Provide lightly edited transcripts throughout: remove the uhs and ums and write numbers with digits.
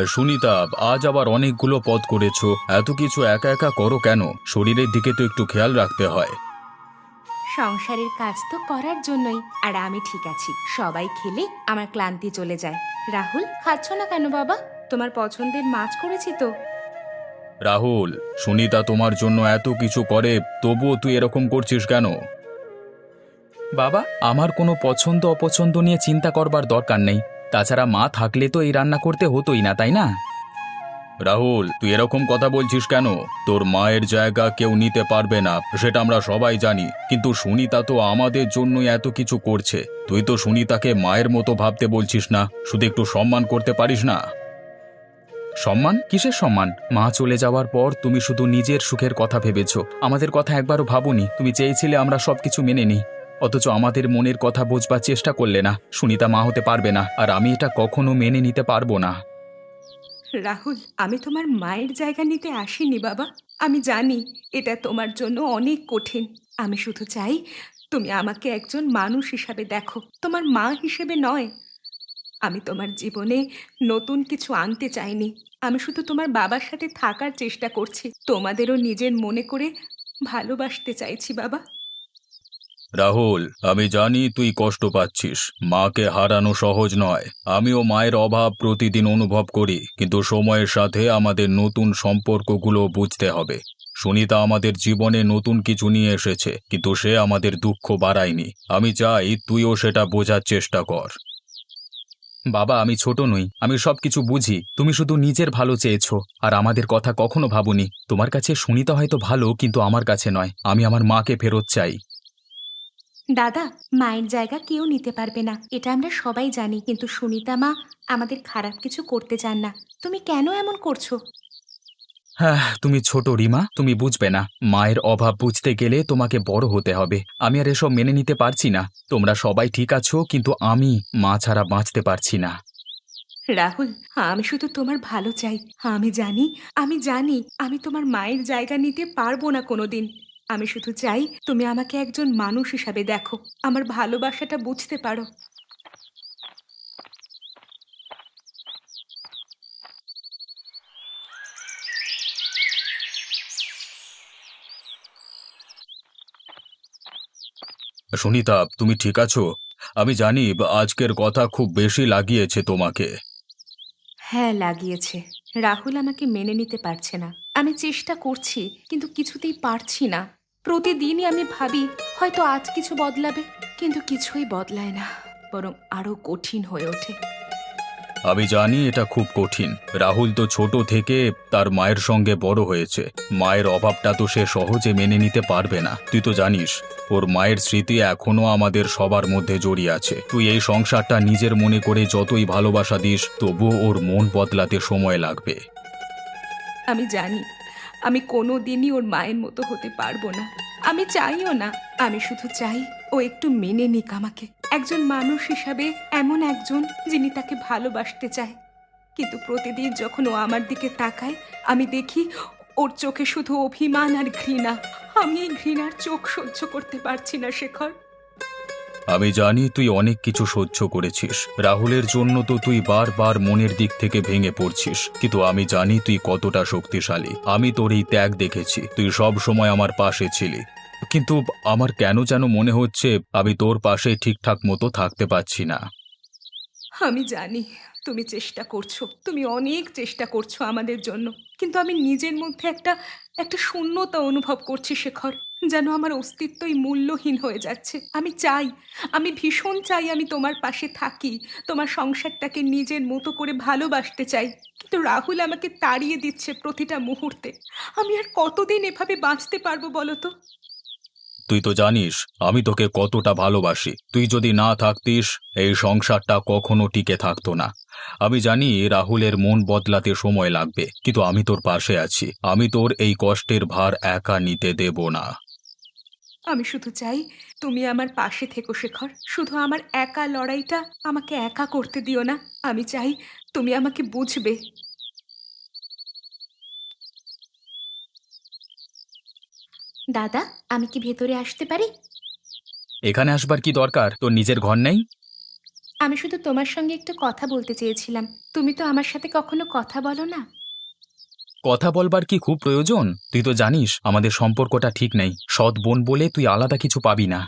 সুনিতা, আজ আবার অনেকগুলো পদ করেছো। এত কিছু একা একা করো কেন? শরীরের দিকে তো একটু খেয়াল রাখতে হয়। সংসারের কাজ তো করার জন্যই। আর আমি ঠিক আছি, সবাই খেলে আমার ক্লান্তি চলে যায়। রাহুল, খাচ্ছ না কেন বাবা? তোমার পছন্দের মাছ করেছি তো। রাহুল, সুনিতা তোমার জন্য এত কিছু করে, তবুও তুই এরকম করছিস কেন? বাবা, আমার কোনো পছন্দ অপছন্দ নিয়ে চিন্তা করবার দরকার নেই। তাছাড়া মা থাকলে তো এই রান্না করতে হতোই না, তাই না? রাহুল, তুই এরকম কথা বলছিস কেন? তোর মায়ের জায়গা কেউ নিতে পারবে না, সেটা আমরা সবাই জানি। কিন্তু সুনিতা তো আমাদের জন্যই এত কিছু করছে। তুই তো সুনিতাকে মায়ের মতো ভাবতে বলছিস না, শুধু একটু সম্মান করতে পারিস না? সম্মান? কিসের সম্মান? মা চলে যাওয়ার পর তুমি শুধু নিজের সুখের কথা ভেবেছো, আমাদের কথা একবারও ভাবোনি। তুমি চেয়েছিলে আমরা সবকিছু মেনে নিই, অথচ আমাদের মনের কথা বোঝবার চেষ্টা করলে না। সুনিতা মা হতে পারবে না, আর আমি এটা কখনো মেনে নিতে পারবো না। রাহুল, আমি তোমার মায়ের জায়গা নিতে আসিনি বাবা। আমি জানি এটা তোমার জন্য অনেক কঠিন। আমি শুধু চাই তুমি আমাকে একজন মানুষ হিসাবে দেখো, তোমার মা হিসেবে নয়। আমি তোমার জীবনে নতুন কিছু আনতে চাইনি। আমি শুধু তোমার বাবার সাথে থাকার চেষ্টা করছি, তোমাদেরও নিজের মনে করে ভালোবাসতে চাইছি বাবা। রাহুল, আমি জানি তুই কষ্ট পাচ্ছিস। মাকে হারানো সহজ নয়। আমিও মায়ের অভাব প্রতিদিন অনুভব করি, কিন্তু সময়ের সাথে আমাদের নতুন সম্পর্কগুলো বুঝতে হবে। সুনিতা আমাদের জীবনে নতুন কিছু নিয়ে এসেছে, কিন্তু সে আমাদের দুঃখ বাড়ায়নি। আমি চাই তুইও সেটা বোঝার চেষ্টা কর। বাবা, আমি ছোট নই, আমি সবকিছু বুঝি। তুমি শুধু নিজের ভালো চেয়েছো, আর আমাদের কথা কখনো ভাবনি। তোমার কাছে সুনিতা হয়তো ভালো, কিন্তু আমার কাছে নয়। আমি আমার মাকে ফেরত চাই। দাদা, মায়ের জায়গা কেউ নিতে পারবে না, এটা আমরা সবাই জানি। কিন্তু সুনিতা মা আমাদের খারাপ কিছু করতে চান না। তুমি কেন এমন করছো? হ্যাঁ, তুমি ছোট রিমা, তুমি বুঝবে না। মায়ের অভাব বুঝতে গেলে তোমাকে বড় হতে হবে। আমি আর এসব মেনে নিতে পারছি না। তোমরা সবাই ঠিক আছো, কিন্তু আমি মা ছাড়া বাঁচতে পারছি না। রাহুল, আমি শুধু তোমার ভালো চাই। আমি জানি আমি তোমার মায়ের জায়গা নিতে পারবো না কোনোদিন। আমি শুধু চাই তুমি আমাকে একজন মানুষ হিসাবে দেখো, আমার ভালোবাসাটা বুঝতে পারো। সুনিতা, তুমি ঠিক আছো? আমি জানি আজকের কথা খুব বেশি লাগিয়েছে তোমাকে। হ্যাঁ, লাগিয়েছে। রাহুল আমাকে মেনে নিতে পারছে না। আমি চেষ্টা করছি, কিন্তু কিছুতেই পারছি না। প্রতিদিনই আমি ভাবি হয়তো আজ কিছু বদলাবে, কিন্তু কিছুই বদলায় না, বরং আরো কঠিন হয়ে ওঠে। আমি জানি এটা খুব কঠিন। রাহুল তো ছোট থেকে তার মায়ের সঙ্গে বড় হয়েছে। মায়ের অভাবটা তো সে সহজে মেনে নিতে পারবে না। তুই তো জানিস, ওর মায়ের স্মৃতি এখনো আমাদের সবার মধ্যে জড়িয়ে আছে। তুই এই সংসারটা নিজের মনে করে যতই ভালোবাসা দিস, তবুও ওর মন বদলাতে সময় লাগবে। আমি জানি আমি কোনো দিনই ওর মায়ের মতো হতে পারবো না। আমি চাইও না। আমি শুধু চাই ও একটু মেনে নিক আমাকে একজন মানুষ হিসাবে, এমন একজন যিনি তাকে ভালোবাসতে চায়। কিন্তু প্রতিদিন যখন ও আমার দিকে তাকায়, আমি দেখি ওর চোখে শুধু অভিমান আর ঘৃণা। আমি এই ঘৃণার চোখ সহ্য করতে পারছি না, শেখর। আমি জানি তুই অনেক কিছু সহ্য করেছিস। রাহুলের জন্য তো তুই বারবার মনের দিক থেকে ভেঙে পড়ছিস, কিন্তু আমি জানি তুই কতটা শক্তিশালী। আমি তোর এই ত্যাগ দেখেছি, তুই সব সময় আমার পাশে ছিলি। কিন্তু আমার কেন যেন মনে হচ্ছে আমি তোর পাশে ঠিকঠাক মতো থাকতে পারছি না। আমি জানি তুমি চেষ্টা করছো, তুমি অনেক চেষ্টা করছো আমাদের জন্য। কিন্তু আমি নিজের মধ্যে একটা একটা শূন্যতা অনুভব করছি, শেখর। যেন আমার অস্তিত্বই মূল্যহীন হয়ে যাচ্ছে। আমি ভীষণ চাই আমি তোমার পাশে থাকি, তোমার সংসারটাকে নিজের মতো করে ভালোবাসতে চাই। কিন্তু রাহুল আমাকে তাড়িয়ে দিচ্ছে প্রতিটা মুহূর্তে। আমি আর কতদিন এভাবে বাঁচতে পারবো বলো তো? তুই তো জানিস আমি তোকে কতটা ভালোবাসি। তুই যদি না থাকতিস, এই সংসারটা কখনো টিকে থাকতো না। আমি জানি রাহুলের মন বদলাতে সময় লাগবে, কিন্তু আমি তোর পাশে আছি। আমি তোর এই কষ্টের ভার একা নিতে দেব না। আমি শুধু চাই তুমি আমার পাশে থেকো, শেখর। শুধু আমার একা লড়াইটা আমাকে একা করতে দিও না। আমি চাই তুমি আমাকে বুঝবে। দাদা, আমি কি ভেতরে আসতে পারি? এখানে আসবার কি দরকার? তোর নিজের ঘর নেই? আমি শুধু তোমার সঙ্গে একটু কথা বলতে চেয়েছিলাম। তুমি তো আমার সাথে কখনো কথা বলো না। কথা বলবার কি খুব প্রয়োজন? তুই তো জানিস আমাদের সম্পর্কটা ঠিক নেই। সৎ বোন বলে তুই আলাদা কিছু পাবি না।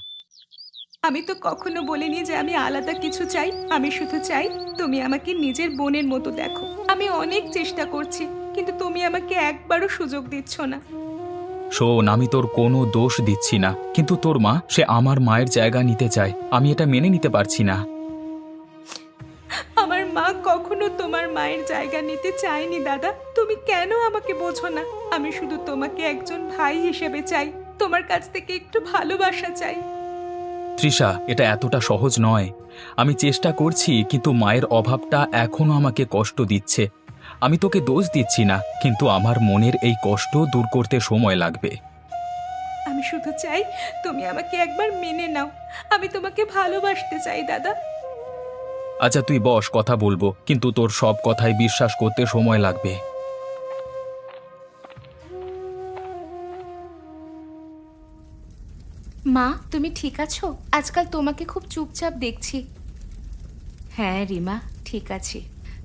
আমি তো কখনো বলিনি যে আমি আলাদা কিছু চাই। আমি শুধু চাই তুমি আমাকে নিজের বোনের মতো দেখো। আমি অনেক চেষ্টা করছি, কিন্তু তুমি আমাকে একবারও সুযোগ দিচ্ছ না। শোন, আমি তোর কোনো দোষ দিচ্ছি না, কিন্তু তোর মা, সে আমার মায়ের জায়গা নিতে চায়। আমি এটা মেনে নিতে পারছি না। আমার মা কখনো তোমার মায়ের জায়গা নিতে চায়নি দাদা। তুমি কেন আমাকে বোঝো না? আমি শুধু তোমাকে একজন ভাই হিসেবে চাই। তোমার কাছ থেকে একটু ভালোবাসা চাই। তৃষা, এটা এতটা সহজ নয়। আমি চেষ্টা করছি, কিন্তু মায়ের অভাবটা এখনো আমাকে কষ্ট দিচ্ছে। আমি তোকে দোষ দিচ্ছি না, কিন্তু আমার মনের এই কষ্ট দূর করতে সময় লাগবে। আমি শুধু চাই তুমি আমাকে একবার মেনে নাও। আমি তোমাকে ভালোবাসতে চাই দাদা। আচ্ছা তুই বস, কথা বলবো, কিন্তু তোর সব কথায় বিশ্বাস করতে সময় লাগবে। মা, তুমি ঠিক আছো? আজকাল তোমাকে খুব চুপচাপ দেখছি। হ্যাঁ রিমা, ঠিক আছি।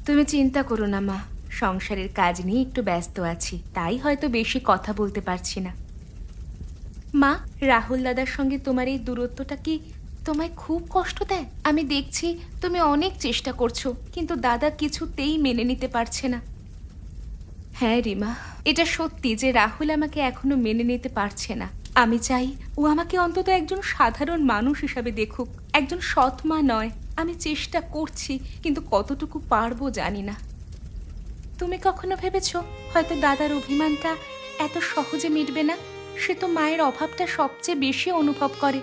তুমি চিন্তা করো না মা, সংসারের কাজ নিয়ে একটু ব্যস্ত আছি, তাই হয়তো বেশি কথা বলতে পারছি না। মা, রাহুল দাদার সঙ্গে তোমার এই দূরত্বটা কি তোমায় খুব কষ্ট দেয়? আমি দেখছি তুমি অনেক চেষ্টা করছো, কিন্তু দাদা কিছুতেই মেনে নিতে পারছে না। হ্যাঁ রিমা, এটা সত্যি যে রাহুল আমাকে এখনো মেনে নিতে পারছে না। আমি চাই ও আমাকে অন্তত একজন সাধারণ মানুষ হিসাবে দেখুক, একজন সৎ মা নয়। আমি চেষ্টা করছি, কিন্তু কতটুকু পারবো জানি না। তুমি কখনো ভেবেছো হয়তো দাদার অভিমানটা এত সহজে মিটবে না? সে তো মায়ের অভাবটা সবচেয়ে বেশি অনুভব করে।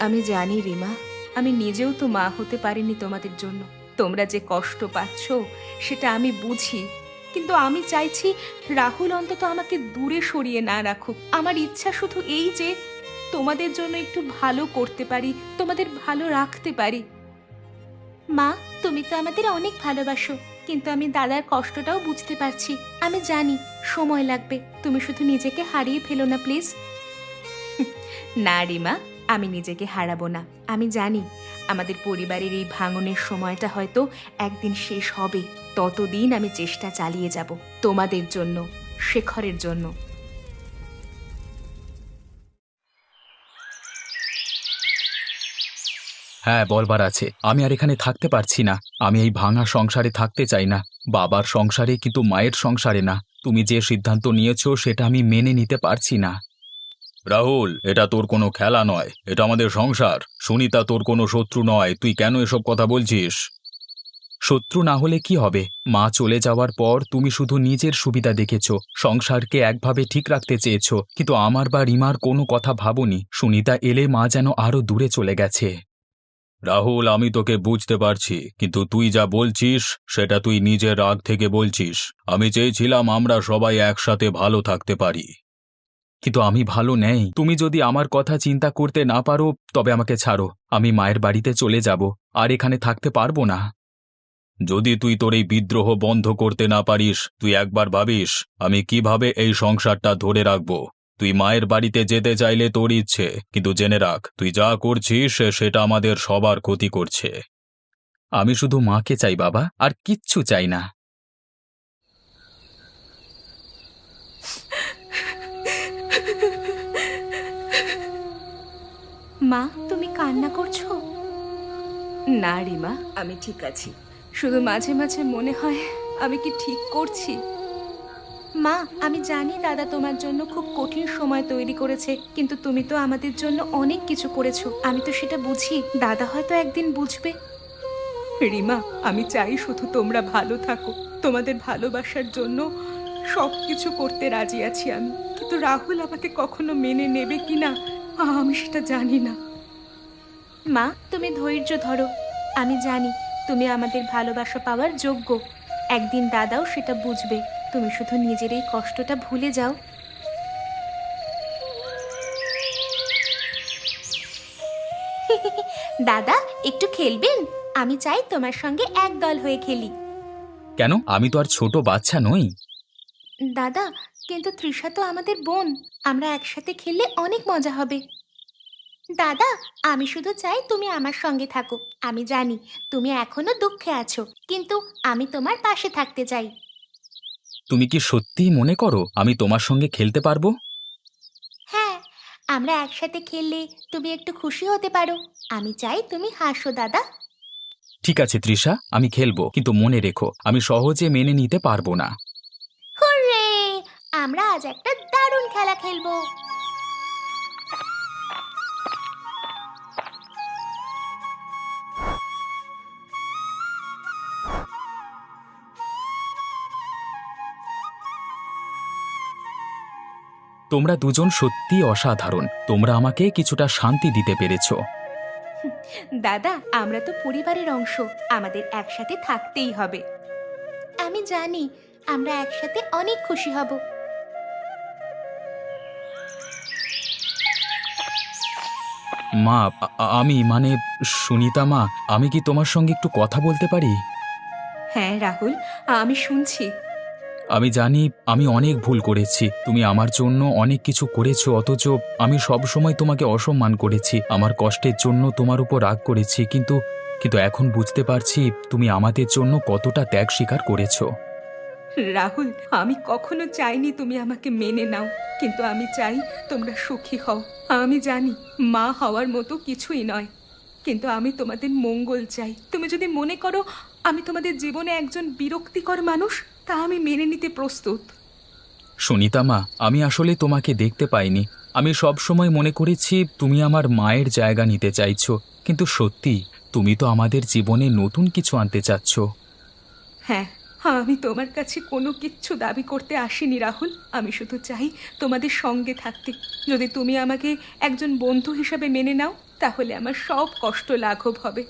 আমি জানি রিমা, আমি নিজেও তো মা হতে পারিনি তোমাদের জন্য। তোমরা যে কষ্ট পাচ্ছ সেটা আমি বুঝি, কিন্তু আমি চাইছি রাহুল অন্তত আমাকে দূরে সরিয়ে না রাখুক। আমার ইচ্ছা শুধু এই যে তোমাদের জন্য একটু ভালো করতে পারি, তোমাদের ভালো রাখতে পারি। মা, তুমি তো আমাদের অনেক ভালোবাসো, কিন্তু আমি দাদার কষ্টটাও বুঝতে পারছি। আমি জানি সময় লাগবে, তুমি শুধু নিজেকে হারিয়ে ফেলো না প্লিজ। না রিমা, আমি নিজেকে হারাবো না। আমি জানি আমাদের পরিবারের এই ভাঙনের সময়টা হয়তো একদিন শেষ হবে। ততদিন আমি চেষ্টা চালিয়ে যাব, তোমাদের জন্য, শেখরের জন্য। হ্যাঁ, বলবার আছে। আমি আর এখানে থাকতে পারছি না। আমি এই ভাঙা সংসারে থাকতে চাই না। বাবার সংসারে, কিন্তু মায়ের সংসারে না। তুমি যে সিদ্ধান্ত নিয়েছো সেটা আমি মেনে নিতে পারছি না। রাহুল, এটা তোর কোনো খেলা নয়, এটা আমাদের সংসার। সুনিতা তোর কোনো শত্রু নয়, তুই কেন এসব কথা বলছিস? শত্রু না হলে কি হবে? মা চলে যাওয়ার পর তুমি শুধু নিজের সুবিধা দেখেছো, সংসারকে একভাবে ঠিক রাখতে চেয়েছো, কিন্তু আমার বা রিমার কোনো কথা ভাবোনি। সুনিতা এলে মা যেন আরো দূরে চলে গেছে। রাহুল, আমি তোকে বুঝতে পারছি, কিন্তু তুই যা বলছিস সেটা তুই নিজের রাগ থেকে বলছিস। আমি চেয়েছিলাম আমরা সবাই একসাথে ভালো থাকতে পারি। কিন্তু আমি ভালো নেই। তুমি যদি আমার কথা চিন্তা করতে না পারো তবে আমাকে ছাড়ো। আমি মায়ের বাড়িতে চলে যাব, আর এখানে থাকতে পারবো না। যদি তুই তোর এই বিদ্রোহ বন্ধ করতে না পারিস, তুই একবার ভাবিস আমি কিভাবে এই সংসারটা ধরে রাখব। তুই মায়ের বাড়িতে যেতে চাইলে তোর ইচ্ছে, কিন্তু জেনে রাখ তুই যা করছিস সেটা আমাদের সবার ক্ষতি করছে। আমি শুধু মাকে চাই বাবা, আর কিচ্ছু চাই না। মা, তুমি কান্না করছো? না রিমা, আমি ঠিক আছি। শুধু মাঝে মাঝে মনে হয় আমি কি ঠিক করছি। মা, আমি জানি দাদা তোমার জন্য খুব কঠিন সময় তৈরি করেছে, কিন্তু তুমি তো আমাদের জন্য অনেক কিছু করেছো। আমি তো সেটা বুঝি, দাদা হয়তো একদিন বুঝবে। রিমা, আমি চাই শুধু তোমরা ভালো থাকো। তোমাদের ভালোবাসার জন্য সবকিছু করতে রাজি আছি আমি, কিন্তু রাহুল আমাকে কখনো মেনে নেবে কিনা আমি সেটা জানি না। মা, তুমি ধৈর্য ধরো। আমি জানি তুমি আমাদের ভালোবাসা পাওয়ার যোগ্য। একদিন দাদাও সেটা বুঝবে। তুমি শুধু নিজের এই কষ্টটা ভুলে যাও। দাদা, একটু খেলবেন? আমি চাই তোমার সঙ্গে এক দল হয়ে খেলি। কেন? আমি তো আর ছোট বাচ্চা নই। দাদা, কিন্তু তৃষা তো আমাদের বোন। আমরা একসাথে খেললে অনেক মজা হবে। দাদা, আমি শুধু চাই তুমি আমার সঙ্গে থাকো। আমি জানি তুমি এখনো দুঃখে আছো, কিন্তু আমি তোমার পাশে থাকতে চাই। তুমি কি সত্যিই মনে করো আমি তোমার সঙ্গে খেলতে পারবো? হ্যাঁ, আমরা একসাথে খেললে তুমি একটু খুশি হতে পারো। আমি চাই তুমি হাসো দাদা। ঠিক আছে তৃষা, আমি খেলবো, কিন্তু মনে রেখো আমি সহজে মেনে নিতে পারবো না। হুররে! আমরা আজ একটা দারুণ খেলা খেলবো। তোমরা দুজন সত্যিই অসাধারণ, তোমরা আমাকে কিছুটা শান্তি দিতে পেরেছো। দাদা, আমরা তো পরিবারের অংশ, আমাদের একসাথে থাকতেই হবে। আমি জানি আমরা একসাথে অনেক খুশি হব। মা, আমি মানে সুনিতা মা, আমি কি তোমার সঙ্গে একটু কথা বলতে পারি? হ্যাঁ রাহুল, আমি শুনছি। আমি জানি আমি অনেক ভুল করেছি, তুমি আমার জন্য অনেক কিছু করেছো, অথচ আমি সব সময় তোমাকে অসম্মান করেছি, আমার কষ্টের জন্য তোমার উপর রাগ করেছি, কিন্তু কিন্তু এখন বুঝতে পারছি তুমি আমাদের জন্য কতটা ত্যাগ স্বীকার করেছো। রাহুল, আমি কখনো চাইনি তুমি আমাকে মেনে নাও, কিন্তু আমি চাই তোমরা সুখী হও। আমি জানি মা হওয়ার মতো কিছুই নয়, কিন্তু আমি তোমাদের মঙ্গল চাই। তুমি যদি মনে করো আমি তোমাদের জীবনে একজন বিরক্তিকর মানুষ, তা আমি মেনে নিতে প্রস্তুত। সুনিতা মা, আমি আসলে তোমাকে দেখতে পাইনি, আমি সব সময় মনে করেছি তুমি আমার মায়ের জায়গা নিতে চাইছো, কিন্তু সত্যি তুমি তো আমাদের জীবনে নতুন কিছু আনতে চাচ্ছ। হ্যাঁ, আমি তোমার কাছে কোনো কিচ্ছু দাবি করতে আসিনি রাহুল, আমি শুধু চাই তোমাদের সঙ্গে থাকতে। যদি তুমি আমাকে একজন বন্ধু হিসাবে মেনে নাও, তাহলে আমার সব কষ্ট লাঘব হবে।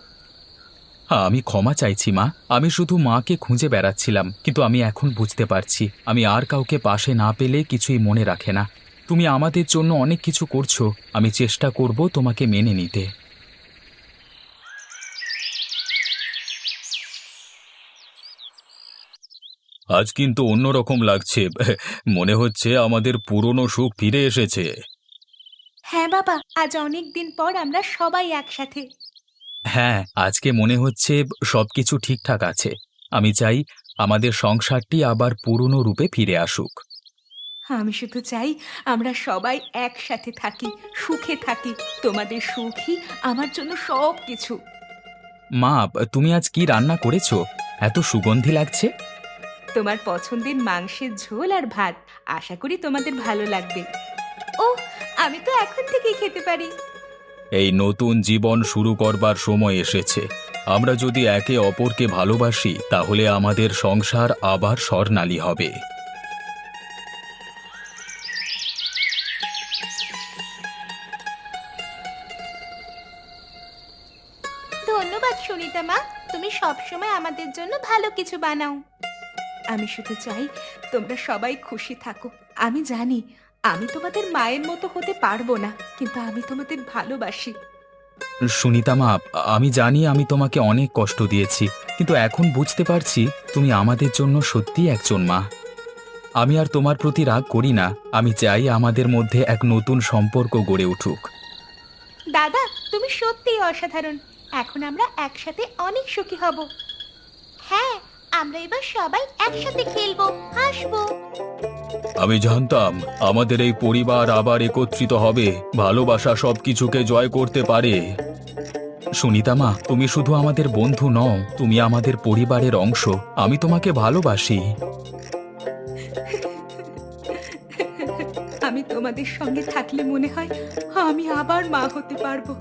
হ্যাঁ, আমি ক্ষমা চাইছি মা, আমি শুধু মাকে খুঁজে বেড়াচ্ছিলাম, কিন্তু আমি এখন বুঝতে পারছি আমি আর কাউকে পাশে না পেলে কিছুই মনে রাখে না। তুমি আমাদের জন্য অনেক কিছু করছো, আমি চেষ্টা করব তোমাকে মেনে নিতে। আজ কিন্তু অন্যরকম লাগছে, মনে হচ্ছে আমাদের পুরনো সুখ ফিরে এসেছে। হ্যাঁ বাবা, আজ অনেক দিন পর আমরা সবাই একসাথে। হ্যাঁ, আজকে মনে হচ্ছে সবকিছু ঠিকঠাক আছে। আমি চাই আমাদের সংসারটি আবার পুরনো রূপে ফিরে আসুক। আমি শুধু চাই আমরা সবাই একসাথে থাকি, সুখে থাকি। তোমাদের সুখই আমার জন্য সব কিছু। মা, তুমি আজ কি রান্না করেছো? এত সুগন্ধি লাগছে। তোমার পছন্দের মাংসের ঝোল আর ভাত, আশা করি তোমাদের ভালো লাগবে। ও, আমি তো এখন থেকেই খেতে পারি। এই নতুন জীবন শুরু করবার সময় এসেছে। আমরা যদি একে অপরকে ভালোবাসি, তাহলে আমাদের সংসার আবার স্বর্ণালী হবে। ধন্যবাদ সুনিতা মা, তুমি সবসময় আমাদের জন্য ভালো কিছু বানাও। আমি শুধু চাই তোমরা সবাই খুশি থাকো। আমি জানি আমি তোমাদের মায়ের মতো হতে পারবো না, কিন্তু আমি তোমাদের ভালোবাসি। সুনিতা মা, আমি জানি আমি তোমাকে অনেক কষ্ট দিয়েছি, কিন্তু এখন বুঝতে পারছি তুমি আমাদের জন্য সত্যিই একজন মা। আমি আর তোমার প্রতি রাগ করি না, আমি চাই আমাদের মধ্যে এক নতুন সম্পর্ক গড়ে উঠুক। দাদা, তুমি সত্যিই অসাধারণ। এখন আমরা একসাথে অনেক সুখী হব। হ্যাঁ, আমরা এবার সবাই একসাথে খেলবো, হাসবো। আমি জানতাম আমাদের এই পরিবার আবার একত্রিত হবে, ভালোবাসা সবকিছুকে জয় করতে পারে। সুনিতা মা, তুমি শুধু আমাদের বন্ধু নও, তুমি আমাদের পরিবারের অংশ। আমি তোমাকে ভালোবাসি। আমি তোমাদের সঙ্গে থাকলে মনে হয় আমি আবার মা হতে পারবো।